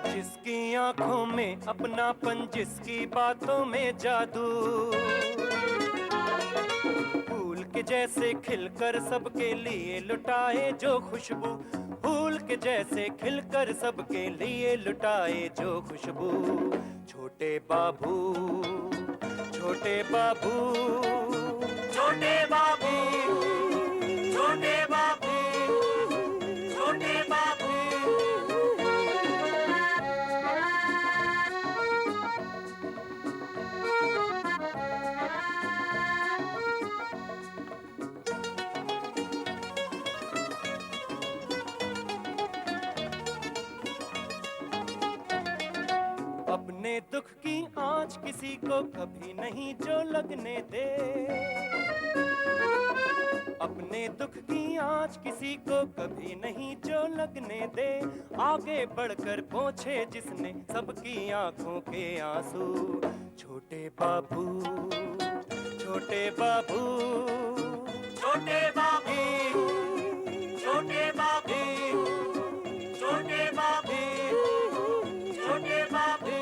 जिसकी आंखों में अपनापन, जिसकी बातों में जादू, फूल के जैसे खिलकर सबके लिए लुटाए जो खुशबू, फूल के जैसे खिलकर सबके लिए लुटाए जो खुशबू। छोटे बाबू, छोटे बाबू, छोटे बाबू, छोटे बाबू, छोटे बाबू। अपने दुख की आंच किसी को कभी नहीं जो लगने दे, अपने दुख की आंच किसी को कभी नहीं जो लगने दे। आगे बढ़कर पहुंचे जिसने सबकी आंखों के आंसू। छोटे बाबू, छोटे बाबू, छोटे बाबू, छोटे बाबू, छोटे बाबू, छोटे बाबू।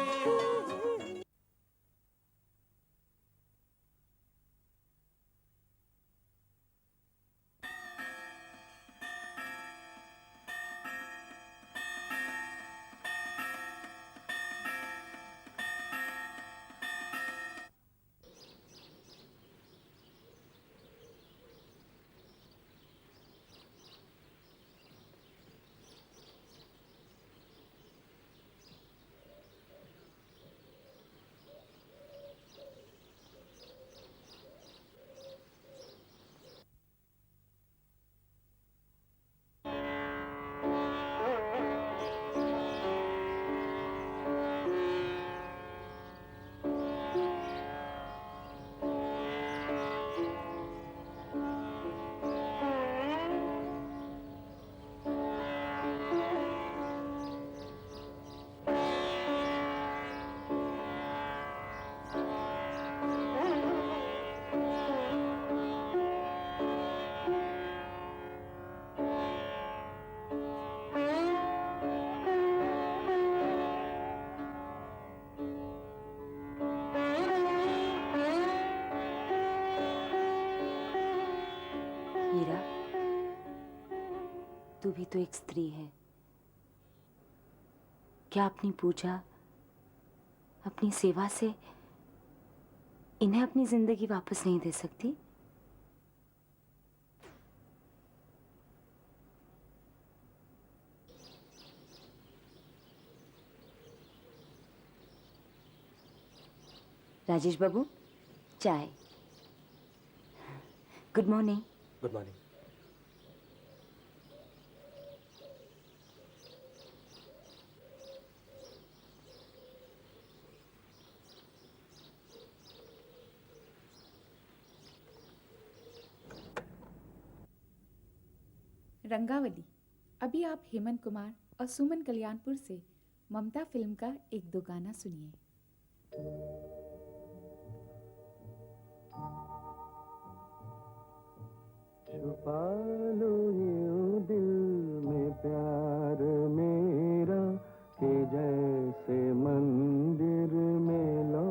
मीरा, तू भी तो एक स्त्री है। क्या अपनी पूजा, अपनी सेवा से इन्हें अपनी जिंदगी वापस नहीं दे सकती? राजेश बाबू, चाय। Good morning. Good morning. रंगावली। अभी आप हेमंत कुमार और सुमन कल्याणपुर से ममता फिल्म का एक दो गाना सुनिए। छुपा लो यूं दिल में प्यार मेरा, कि जैसे मंदिर में लो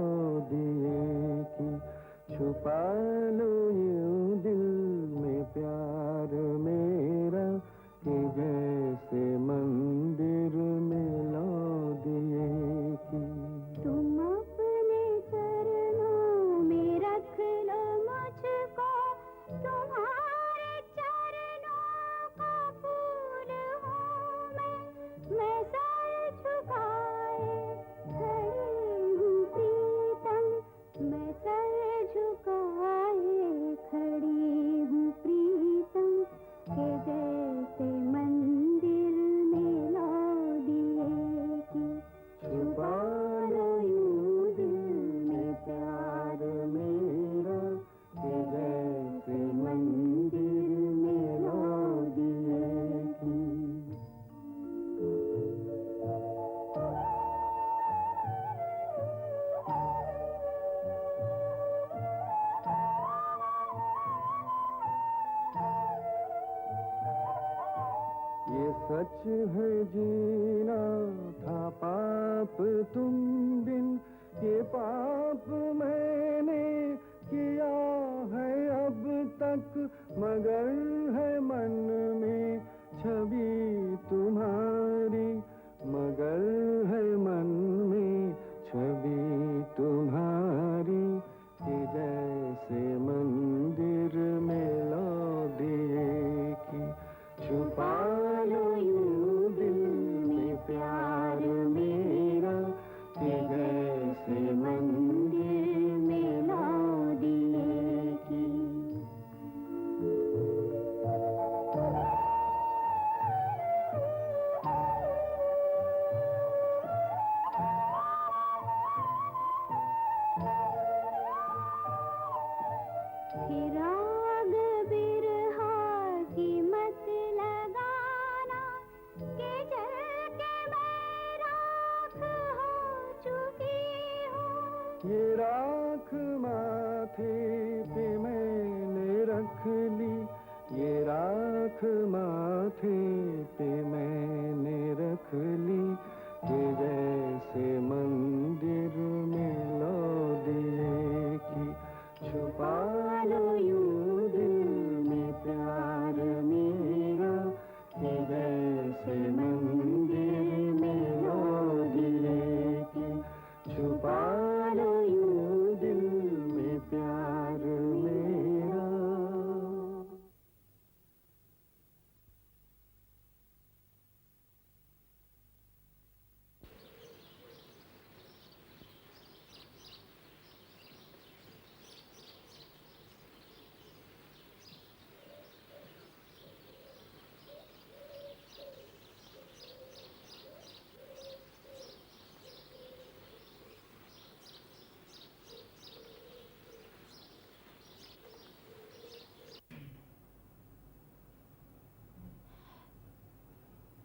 दिए की। छुपा लो यूं दिल में प्यार मेरा, कि जैसे मंदिर में लो दिए की। तुम अपने चरणों में रख लो मुझको, तुम्हारे चरणों का फूल हूँ सच है जीना था पाप तुम बिन, ये पाप मैंने किया है अब तक, मगर है मन में छवि तुम्हारी, मगर है मन में छवि तुम्हारी, कि जैसे मंदिर में लो दिए की, छुपा लो यूं दिल में प्यार मेरा, कि जैसे मंदिर में लो दिए की। फिराग बिरहा की मत लगाना, कि जल के मैं राख हो चुकी हूँ। ये राख माथे पे मैंने रख ली, ये राख माथे पे मैंने रख ली, कि जैसे मंदिर में लो दिए की, छुपा लो यूं दिल में प्यार मेरा, कि जैसे मंदिर में लो दिए की, छुपा लो यूं दिल में प्यार मेरा।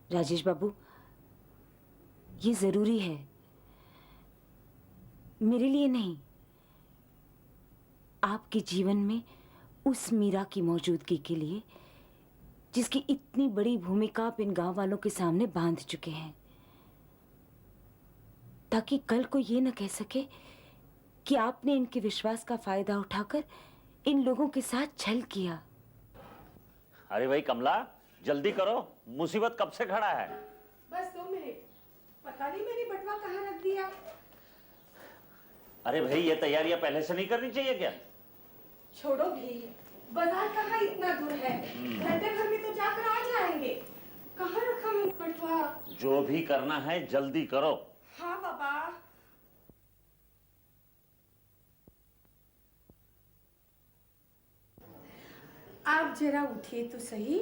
राजेश बाबू, ये जरूरी है, मेरे लिए नहीं, आपके जीवन में उस मीरा की मौजूदगी के लिए जिसकी इतनी बड़ी भूमिका आप इन गांव वालों के सामने बांध चुके हैं, ताकि कल को ये न कह सके कि आपने इनके विश्वास का फायदा उठाकर इन लोगों के साथ छल किया। अरे भाई कमला, जल्दी करो, मुसीबत कब से खड़ा है। बस 2 मिनट, पता नहीं मैंने बटवा कहाँ रख दिया। अरे भाई, ये तैयारियां पहले से नहीं करनी चाहिए क्या? छोड़ो भी, बाजार कहाँ इतना दूर है, घंटे भर में तो जाकर आ जाएंगे। कहाँ रखा मैं बटवा? जो भी करना है जल्दी करो। हाँ बाबा। आप जरा उठिए तो सही।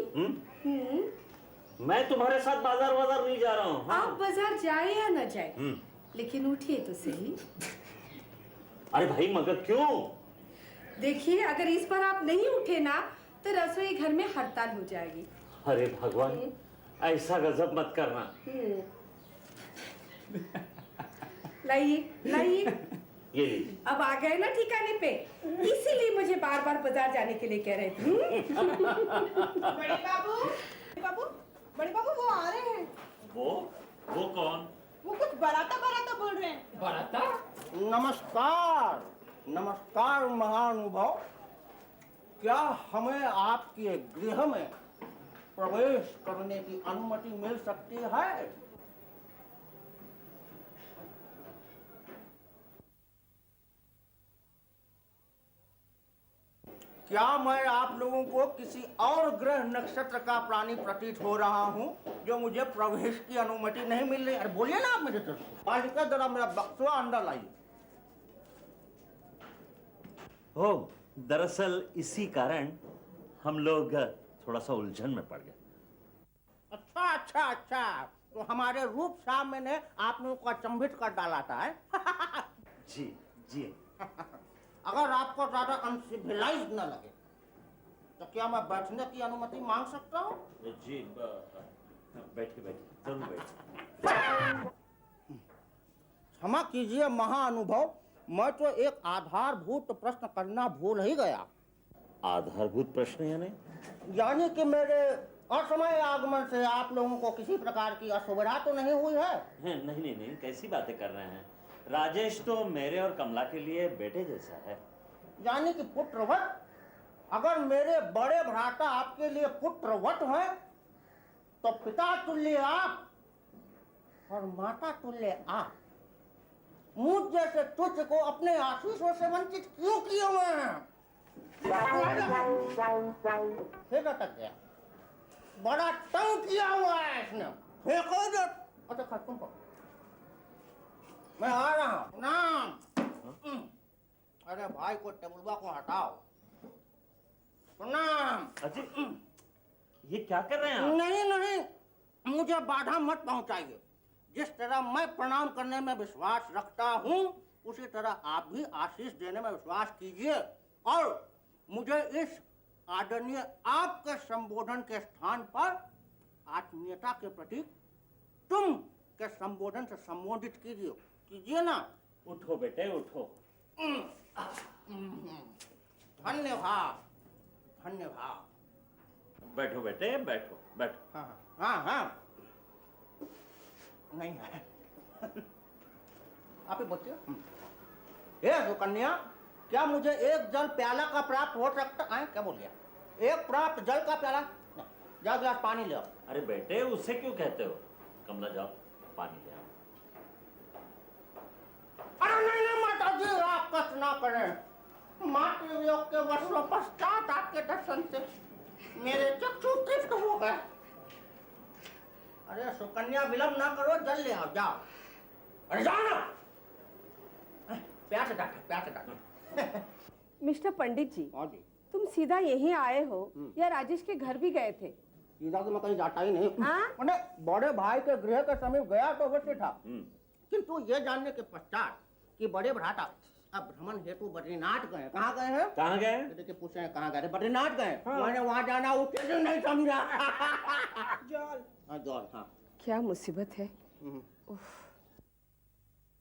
मैं तुम्हारे साथ बाजार नहीं जा रहा हूँ। आप बाजार जाए या न जाए, लेकिन उठिए तो सही। अरे भाई, मगर क्यों? देखिए, अगर इस बार आप नहीं उठे ना तो रसोई घर में हड़ताल हो जाएगी। अरे भगवान, ऐसा गजब मत करना। लाइए लाइए। ये लीजिए। अब आ गए ना ठिकाने पे, इसीलिए मुझे बार बार बाजार जाने के लिए कह रहे थे। बड़े बाबू, बड़े बाबू वो आ रहे हैं। वो कौन? वो कुछ बराता बोल रहे हैं। बराता? नमस्कार, नमस्कार महानुभाव। क्या हमें आपके गृह में प्रवेश करने की अनुमति मिल सकती है? क्या मैं आप लोगों को किसी और ग्रह नक्षत्र का प्राणी प्रतीत हो रहा हूँ जो मुझे प्रवेश की अनुमति नहीं मिल रही? अरे बोलिए ना आप मेरे तरफ से। बालिका जरा मेरा बक्सवा अंदर लाइए। ओ, दरअसल इसी कारण हम लोग थोड़ा सा उलझन में पड़ गए। अच्छा, तो हमारे रूप साहब मैंने आप लोगों को अचंभित कर डाला था है? जी। अगर आपको ज्यादा अनसिविलाइज्ड न लगे तो क्या मैं बैठने की अनुमति मांग सकता हूँ? जी, बैठिए, जरूर बैठिए। क्षमा कीजिए महाअनुभव, मैं तो एक आधारभूत प्रश्न करना भूल ही गया। आधारभूत प्रश्न यानी? यानी कि मेरे असमय आगमन से आप लोगों को किसी प्रकार की असुविधा तो नहीं हुई है? नहीं नहीं नहीं, कैसी बातें कर रहे हैं। राजेश तो मेरे और कमला के लिए बेटे जैसा है। यानी कि पुत्रवत? अगर मेरे बड़े भ्राता आपके लिए पुत्रवत हैं, तो पिता तुल्य आप और माता तुल्य आप मुझ जैसे तुझ को अपने आशीषों से वंचित क्यों किए हुए हैं? फिर अटक गया। बड़ा तंग किया हुआ है इसने। फेंको जो। अच्छा खत्म करो। मैं आ रहा हूँ। प्रणाम। अरे भाई को टेबुलवा को हटाओ। प्रणाम। अजी ये क्या कर रहे हैं आप? नहीं नहीं, मुझे बाधा मत पहुंचाइए। जिस तरह मैं प्रणाम करने में विश्वास रखता हूँ, उसी तरह आप भी आशीष देने में विश्वास कीजिए और मुझे इस आदरणीय आपके संबोधन के स्थान पर आत्मीयता के प्रति तुम के संबोधन से संबोधित कीजिए ना। उठो बेटे उठो। धन्यवाद धन्यवाद। बैठो बेटे बैठो बैठो। हाँ हाँ हाँ, नहीं है। आप ही बच्चे। ये सुकन्या, क्या मुझे एक जल प्याला का प्राप्त हो सकता है? क्या बोल गया? एक प्राप्त जल का प्याला? जाओ गिलास पानी ले आओ। अरे बेटे उसे क्यों कहते हो? कमला जाओ पानी ले आओ। अरे नहीं नहीं माता जी, आप कष्ट ना करें। मातृयोग के वर्षों पश्चात आपके दर्शन से मेरे चक्षु तृप्त हो गए। अरे सुकन्या विलंब ना करो, जल ले आओ जाओ। अरे जाओ ना। प्यार से डांटे। मिस्टर पंडित जी, हाँ जी। तुम सीधा यहीं आए हो या राजेश के घर भी गए थे? सीधा तो मैं कहीं जाता ही नहीं। हाँ? मैंने बड़े भाई के गृह के समीप गया तो अवश्य था, किंतु ये जानने के पश्चात कि बड़े भ्राता अब भ्रमण हेतु बद्रीनाथ गए। कहाँ गए हैं? कहाँ गए? देखिए पूछ रहे हैं कहाँ गए? बद्रीनाथ गए। मैंने वहाँ जाना उसे नहीं समझा। जल। हाँ जल। हाँ। क्या मुसीबत है।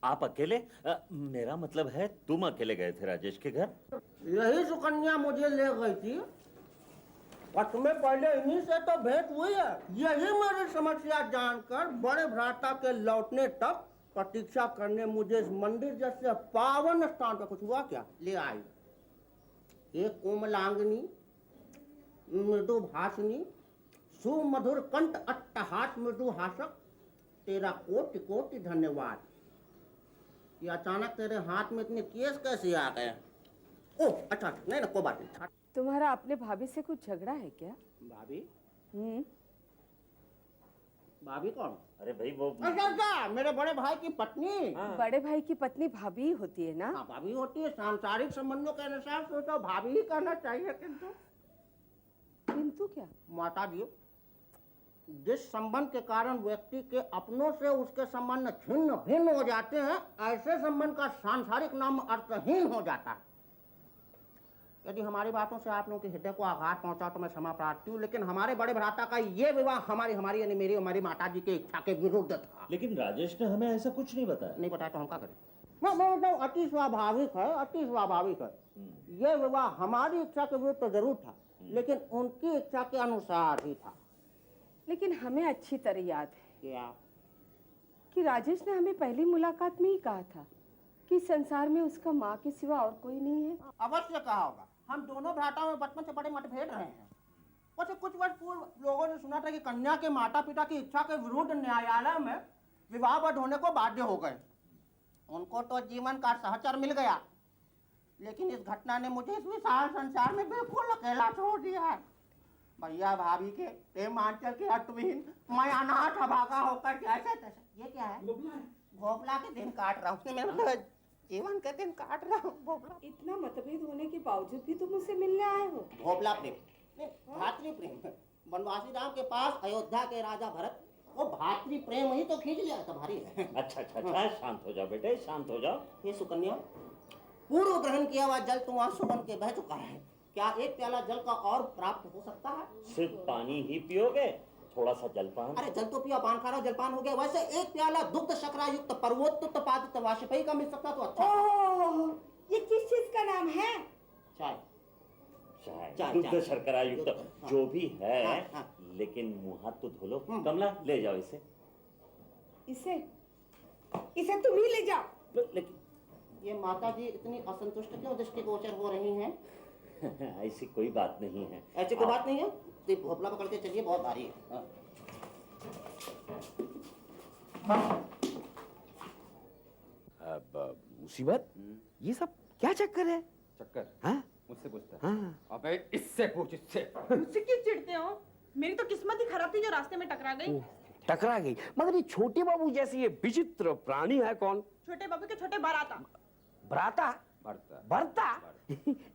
आप अकेले? मेरा मतलब है तुम अकेले गए थे राजेश के घर? यही सुकन्या मुझे ले गई थी। पथ में पहले इन्हीं से तो भेंट हुई है। यही मेरी समस्या जानकर बड़े भ्राता के लौटने तक प्रतीक्षा करने मुझे इस मंदिर जैसे पावन स्थान पर कुछ हुआ क्या ले आई। एक कोमलांगनी, मृदु भाषिनी, सुमधुर कंठ अट्टहास मृदु हासक, तेरा कोटि कोटि धन्यवाद। ये अचानक तेरे हाथ में इतने केस कैसे आ गए? ओह अच्छा, नहीं ना कोई बात नहीं। तुम्हारा अपने भाभी से कुछ झगड़ा है क्या? भाभी? भाभी कौन? अरे भाई वो अच्छा, मेरे बड़े भाई की पत्नी। बड़े भाई की पत्नी भाभी ही होती है ना? हाँ भाभी होती है। सांसारिक संबंधों के अनुसार सोचो भाभी ही कहना चाहिए। किंतु क्या? माता जी, जिस संबंध के कारण व्यक्ति के अपनों से उसके संबंध छिन्न भिन्न हो जाते हैं, ऐसे संबंध का सांसारिक नाम अर्थहीन हो जाता है। यदि हमारी बातों से आप लोगों के हृदय को आघात पहुंचा तो मैं क्षमा प्रार्थी हूँ, लेकिन हमारे बड़े भ्राता का ये विवाह हमारी यानी मेरी हमारी माता जी की इच्छा के विरुद्ध था। लेकिन राजेश ने हमें ऐसा कुछ नहीं बताया। नहीं बताया तो हम क्या करें? मैं अति स्वाभाविक है, अति स्वाभाविक है। ये विवाह हमारी इच्छा के विरुद्ध तो जरूर था, लेकिन उनकी इच्छा के अनुसार ही था। लेकिन हमें अच्छी तरह याद है क्या? कि राजेश ने हमें पहली मुलाकात में ही कहा था कि संसार में उसका माँ के सिवा और कोई नहीं है। अवश्य कहा होगा। हम दोनों भ्राताओं में बचपन से बड़े मतभेद रहे हैं। कुछ वर्ष पूर्व लोगों ने सुना था कि कन्या के माता पिता की इच्छा के विरुद्ध न्यायालय में विवाहबद्ध होने को बाध्य हो गए। उनको तो जीवन का सहचर मिल गया, लेकिन इस घटना ने मुझे इस विशाल संसार में बिल्कुल अकेला छोड़ दिया है। भैया भाभी के प्रेमांचल के अर्थविहीन मैं अनाथ अभागा होकर कैसे तैसे। ये क्या है? भोपला के दिन काट रहा हूँ। मैं जीवन के दिन काट रहा हूँ। भोपला। इतना मतभेद होने के बावजूद भी तुम मुझसे मिलने आए हो? भोपला प्रेम नहीं, भातृ प्रेम। वनवासी राम के पास अयोध्या के राजा भरत वो भातृ प्रेम ही तो खींच लिया था भारी। अच्छा अच्छा अच्छा, शांत हो जाओ बेटे, शांत हो जाओ। ये सुकन्या, पूर्व ग्रहण किया हुआ जल तुम आंसू बन के बह चुका है। क्या एक प्याला जल का और प्राप्त हो सकता है? सिर्फ पानी ही पियोगे? थोड़ा सा जलपान। अरे जल तो पिया, पान खा रहा, जलपान हो गया। वैसे एक प्याला दुग्ध शर्करा युक्त पर्वोत्त पादित वाष्पयी का मिल सकता तो अच्छा। ये किस चीज का नाम है? चाय। चाय दुग्ध शर्करा युक्त जो भी है। लेकिन मुंह हाथ तो धो लो। कमला ले जाओ इसे। इसे तुम ही ले जाओ। लेकिन ये माता जी इतनी असंतुष्ट क्यों दृष्टिगोचर हो रही हैं? ऐसी कोई बात नहीं है। ऐसी कोई बात नहीं है? ये भोपला पकड़ के चलिए, बहुत भारी है। अब मुसीबत, ये सब क्या चक्कर है? चक्कर? हाँ? मुझसे पूछता है? हाँ। अबे इससे पूछ, इससे। मुझसे क्यों चिढ़ते हो? मेरी तो किस्मत ही खराब थी जो रास्ते में टकरा गई। टकरा गई? मगर ये छोटे बाबू जैसी ये विचित्र प्राणी है कौन? छोटे बाबू के छोटे बाराता। भराता? बढ़ता। भरता?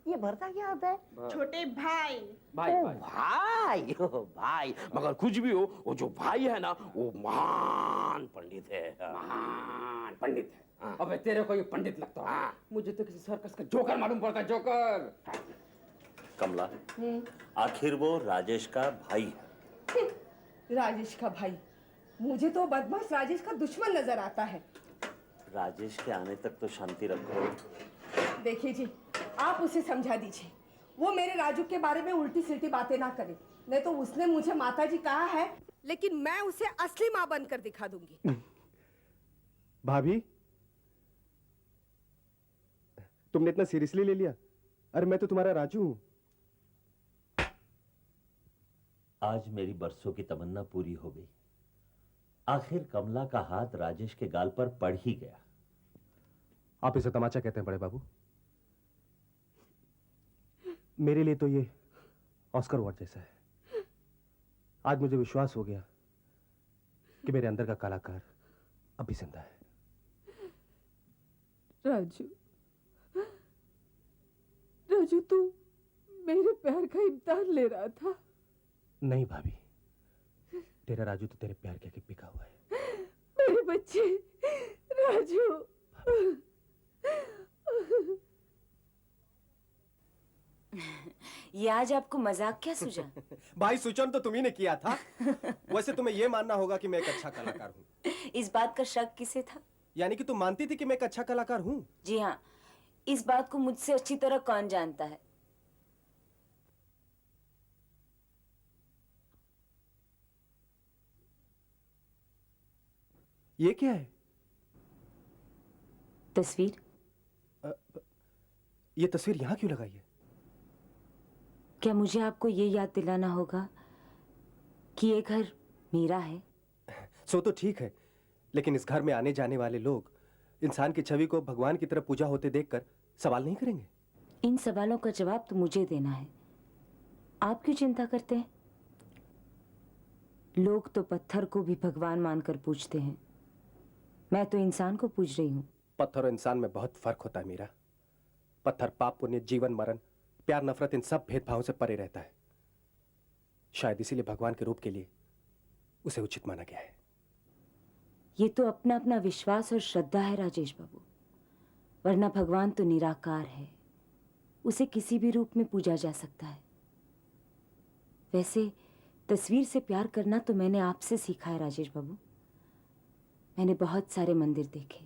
ये भरता क्या होता है? छोटे भाई। भाई ओ भाई। भाई, ओ भाई, मगर कुछ भी हो, वो जो भाई है ना, वो महान पंडित है। महान पंडित है। हाँ। अबे तेरे को ये पंडित लगता है? हाँ। मुझे तो किसी सर्कस का जोकर मालूम पड़ता है, जोकर। कमला, आखिर वो राजेश का भाई है। राजेश का भाई? मुझे तो बदमाश राजेश का दुश्मन नजर आता है। राजेश के आने तक तो शांति रखो। देखिए जी, आप उसे समझा दीजिए, वो मेरे राजू के बारे में उल्टी सील्टी बातें ना करे। नहीं तो उसने मुझे माता जी कहा है, लेकिन मैं उसे असली माँ बनकर दिखा दूंगी। भाभी, तुमने इतना सीरियसली ले लिया? अरे मैं तो तुम्हारा राजू हूं। आज मेरी बरसों की तमन्ना पूरी हो गई। आखिर कमला का हाथ राजेश के गाल पर पड़ ही गया। आप इसे तमाचा कहते हैं बड़े बाबू। मेरे लिए तो ये ऑस्कर अवार्ड जैसा है। आज मुझे विश्वास हो गया कि मेरे अंदर का कलाकार अभी जिंदा है। राजू, राजू, तू मेरे प्यार का इम्तिहान ले रहा था। नहीं भाभी, तेरा राजू तो तेरे प्यार के आगे बिका हुआ है। मेरे बच्चे राजू। ये आज आपको मजाक क्या सूझा? भाई सूचन तो तुम्ही ने किया था। वैसे तुम्हें यह मानना होगा कि मैं एक अच्छा कलाकार हूँ। इस बात का शक किसे था? यानी कि तुम मानती थी कि मैं एक अच्छा कलाकार हूँ? जी हाँ, इस बात को मुझसे अच्छी तरह कौन जानता है। ये क्या है? तस्वीर। ये तस्वीर यहाँ क्यों लगाई है? क्या मुझे आपको ये याद दिलाना होगा कि ये घर मेरा है? सो तो ठीक है, लेकिन इस घर में आने जाने वाले लोग इंसान की छवि को भगवान की तरह पूजा होते देखकर सवाल नहीं करेंगे? इन सवालों का जवाब तो मुझे देना है। आप क्यों चिंता करते हैं? लोग तो पत्थर को भी भगवान मानकर पूजते हैं, मैं तो इंसान को पूज रही हूँ। पत्थर और इंसान में बहुत फर्क होता है मीरा। पत्थर पाप पुण्य, जीवन मरण, प्यार नफरत, इन सब भेदभावों से परे रहता है। शायद इसीलिए भगवान के रूप के लिए उसे उचित माना गया है। ये तो अपना अपना विश्वास और श्रद्धा है राजेश बाबू, वरना भगवान तो निराकार है, उसे किसी भी रूप में पूजा जा सकता है। वैसे तस्वीर से प्यार करना तो मैंने आपसे सीखा है राजेश बाबू। मैंने बहुत सारे मंदिर देखे,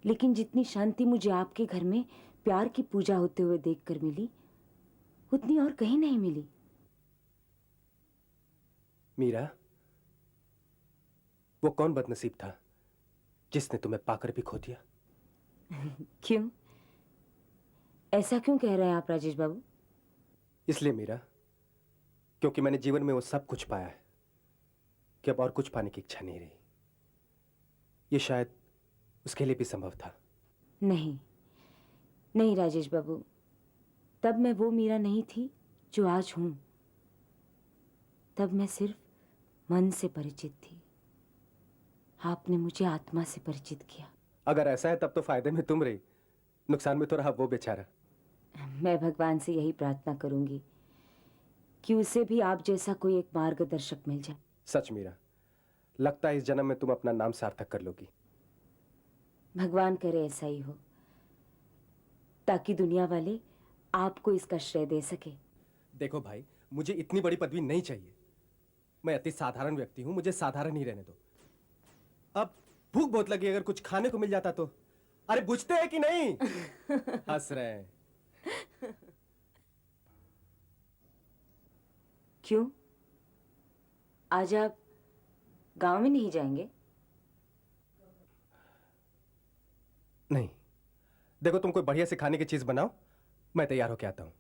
लेकिन जितनी शांति मुझे आपके घर में प्यार की पूजा होते हुए देखकर मिली, उतनी और कहीं नहीं मिली। मीरा, वो कौन बदनसीब था जिसने तुम्हें पाकर भी खो दिया? क्यों? ऐसा क्यों कह रहे हैं आप राजेश बाबू? इसलिए मीरा, क्योंकि मैंने जीवन में वो सब कुछ पाया है कि अब और कुछ पाने की इच्छा नहीं रही। ये शायद उसके लिए भी संभव था। नहीं नहीं राजेश बाबू, तब मैं वो मीरा नहीं थी जो आज हूं। तब मैं सिर्फ मन से परिचित थी, आपने मुझे आत्मा से परिचित किया। अगर ऐसा है तब तो फायदे में तुम रही, नुकसान में तो रहा वो बेचारा। मैं भगवान से यही प्रार्थना करूंगी कि उसे भी आप जैसा कोई एक मार्गदर्शक मिल जाए। सच मीरा, लगता है इस जन्म में तुम अपना नाम सार्थक कर लोगी। भगवान करे ऐसा ही हो, ताकि दुनिया वाले आपको इसका श्रेय दे सके। देखो भाई, मुझे इतनी बड़ी पदवी नहीं चाहिए। मैं अति साधारण व्यक्ति हूं, मुझे साधारण ही रहने दो। अब भूख बहुत लगी, अगर कुछ खाने को मिल जाता तो। अरे बुझते हैं कि नहीं? हंस रहे हैं। क्यों? आज आप गांव में नहीं जाएंगे? नहीं, देखो तुम कोई बढ़िया से खाने की चीज बनाओ, मैं तैयार होके आता हूं।